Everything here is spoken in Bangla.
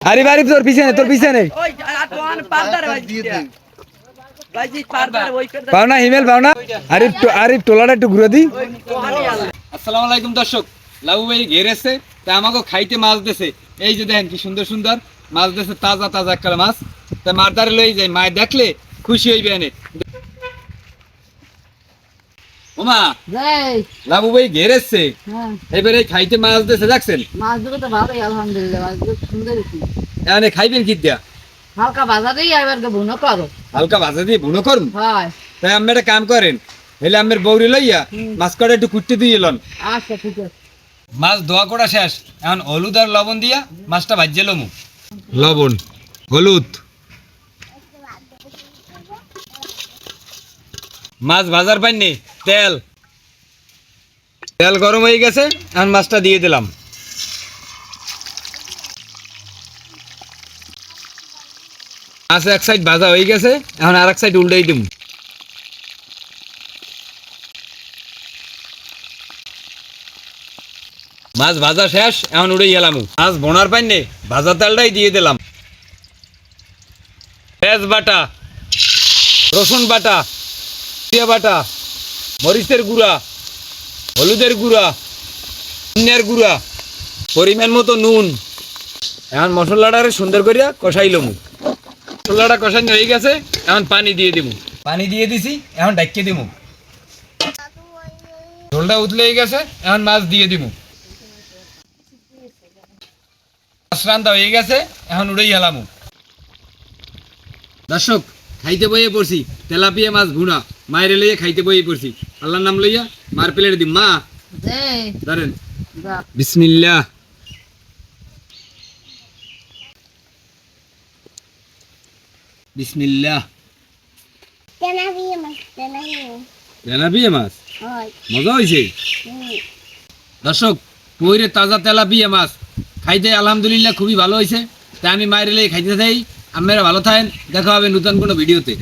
আরে বাড়ি তোর পিছনে পাও না হিমেল পাও না। আরে টোলাটা একটু ঘুরে দি। আসসালামু আলাইকুম দর্শক, লাবু ভাই ঘেরেছে তা আমাকে খাইতে মাছ দিছে। এই যে দেখেন কি সুন্দর সুন্দর মাছ দিছে, তাজা তাজা একটা মাছ। তা মারদারে লই যাই, মায় দেখলে খুশি হইবে এনে। ওমা লাবু ভাই ঘেরেছে, এবারে খাইতে মাছ দিছে দেখছেন। মাছগুলো তো ভালোই আলহামদুলিল্লাহ, মাছগুলো সুন্দর। এনে খাইবেন কি দিয়া? হালকা ভাজা দিয়ে এবার ভুনো করো। হালকা ভাজা দিয়ে ভুনো করুন। হয় তাই আমি একটা কাম করেন, হেলে আমের বৌরি লইয়া মাছ কটা একটু কুটতে দিয়ে এলন। আচ্ছা ঠিক আছে। মাছ ধোয়া করা শেষ, এখন হলুদ আর লবণ দিয়া মাছটা ভাজিয়ে লমু। লবণ, হলুদ, মাছ ভাজার পাইনি তেল। তেল গরম হয়ে গেছে, এখন মাছটা দিয়ে দিলাম। মাছ এক সাইড ভাজা হয়ে গেছে, এখন আর এক সাইড উল্টাই দিব। মাছ ভাজা শেষ, এখন উড়ে গেলাম। মাছ বোনার পাইনি ভাজা তেলটাই দিয়ে দিলাম। পেঁয়াজ বাটা, রসুন বাটা, জিরা বাটা, মরিচের গুঁড়া, হলুদের গুঁড়া, ধনিয়ার গুঁড়া, পরিমাণ মতো নুন। এখন মশলাটারে সুন্দর করিয়া কষাইলাম। মশলাটা কষানো হয়ে গেছে, এখন পানি দিয়ে দিব। পানি দিয়ে দিছি, এখন ঢাকিয়ে দিব। ঝোলটা উতলে গেছে, এখন মাছ দিয়ে দিব। মাছ রান্না হয়ে গেছে, এখন উড়েই গেলাম। দর্শক খাইতে বইয়ে পড়ছি তেলাপিয়া মাছ ভুনা, মায়ের লইয়া খাইতে বইয়ে পড়ছি। আল্লাহর নাম লইয়া মার প্লেট দিম। মা ধরেন, বিসমিল্লাহ। বিসমিল্লাহ। তেলাপিয়া মাছ মজা হয়েছে দর্শক। পইরে তাজা তেলাপিয়া মাছ খাইতে আলহামদুলিল্লাহ খুবই ভালো হয়েছে। তাই আমি মায়ের লইয়া খাইতে চাই। আপনারা ভালো থাকেন, দেখা হবে নতুন কোনো ভিডিওতে।